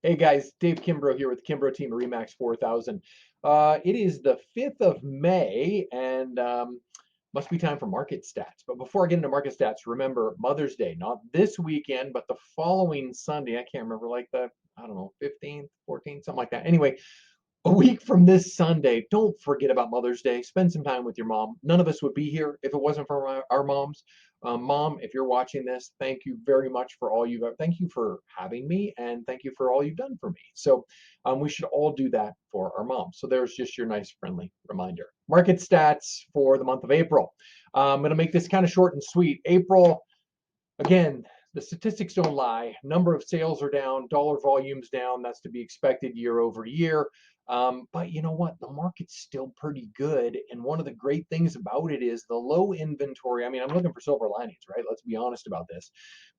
Hey guys, Dave Kimbrough here with the Kimbrough team of Remax 4000. It is the 5th of May and must be time for market stats. But before I get into market stats, remember Mother's Day, not this weekend, but the following Sunday. I can't remember, like I don't know, 15th, 14th, something like that. Anyway, a week from this Sunday, don't forget about Mother's Day. Spend some time with your mom. None of us would be here if it wasn't for our moms. Mom, if you're watching this, thank you very much for all you've done. Thank you for having me, and thank you for all you've done for me. So we should all do that for our moms. So there's just your nice, friendly reminder. Market stats for the month of April. I'm going to make this kind of short and sweet. April, again, the statistics don't lie. Number of sales are down, dollar volume's down. That's to be expected year over year. But you know what? The market's still pretty good. And one of the great things about it is the low inventory. I mean, I'm looking for silver linings, right? Let's be honest about this.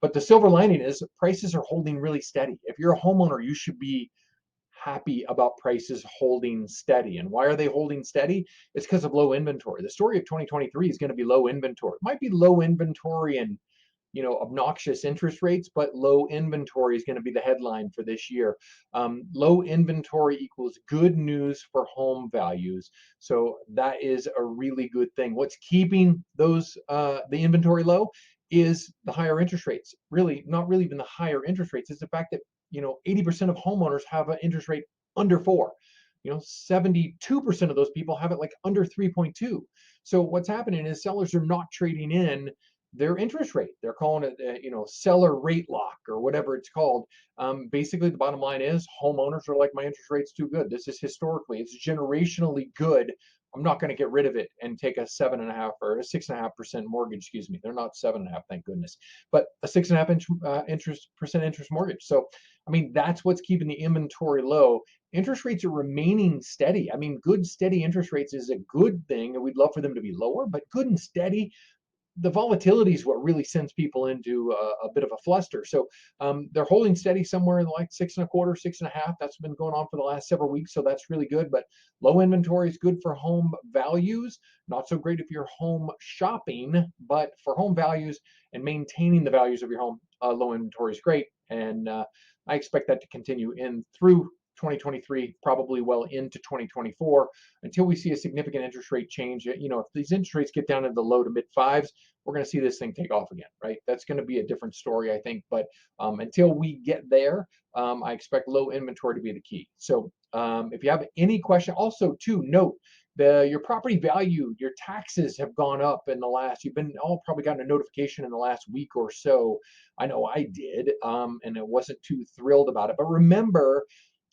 But the silver lining is prices are holding really steady. If you're a homeowner, you should be happy about prices holding steady. And why are they holding steady? It's because of low inventory. The story of 2023 is going to be low inventory. It might be low inventory and obnoxious interest rates, but low inventory is going to be the headline for this year. Low inventory equals good news for home values. So that is a really good thing. What's keeping the inventory low is the higher interest rates. Really, not really even the higher interest rates. It's the fact that 80% of homeowners have an interest rate under 4. 72% of those people have it like under 3.2. So what's happening is sellers are not trading in their interest rate. They're calling it, seller rate lock or whatever it's called. Basically, the bottom line is homeowners are like, my interest rate's too good. This is historically, it's generationally good. I'm not going to get rid of it and take a 7.5 or a 6.5% mortgage. Excuse me, they're not 7.5, thank goodness, but a 6.5 interest mortgage. So, I mean, that's what's keeping the inventory low. Interest rates are remaining steady. I mean, good steady interest rates is a good thing, and we'd love for them to be lower, but good and steady. The volatility is what really sends people into a bit of a fluster. So they're holding steady somewhere in like 6.25, 6.5. That's been going on for the last several weeks. So that's really good. But low inventory is good for home values. Not so great if you're home shopping, but for home values and maintaining the values of your home, low inventory is great. And I expect that to continue in through 2023, probably well into 2024, until we see a significant interest rate change. If these interest rates get down into the low to mid fives, we're going to see this thing take off again, right? That's going to be a different story, I think. But until we get there, I expect low inventory to be the key. So if you have any question, also too, note your property value, your taxes have gone up in the last, you've been all probably gotten a notification in the last week or so. I know I did, and I wasn't too thrilled about it. But remember,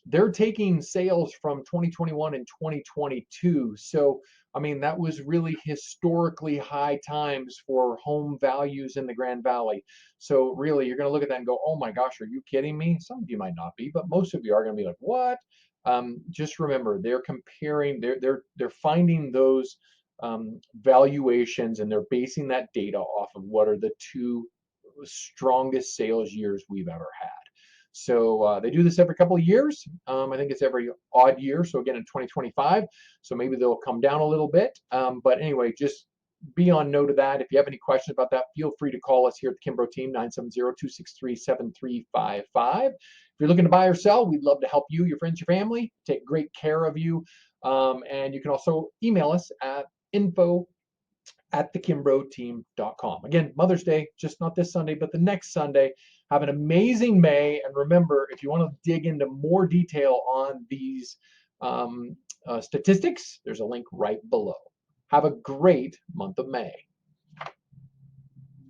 they're taking sales from 2021 and 2022. So, I mean, that was really historically high times for home values in the Grand Valley. So, really, you're going to look at that and go, oh my gosh, are you kidding me? Some of you might not be, but most of you are going to be like, what? Just remember, they're comparing, they're finding those valuations, and they're basing that data off of what are the two strongest sales years we've ever had. So they do this every couple of years. I think it's every odd year. So again, in 2025, so maybe they'll come down a little bit. But anyway, just be on note of that. If you have any questions about that, feel free to call us here at the Kimbrough team, 970-263-7355. If you're looking to buy or sell, we'd love to help you, your friends, your family, take great care of you. And you can also email us at info@thekimbroteam.com. Again, Mother's Day, just not this Sunday, but the next Sunday. Have an amazing May. And remember, if you want to dig into more detail on these statistics, there's a link right below. Have a great month of May.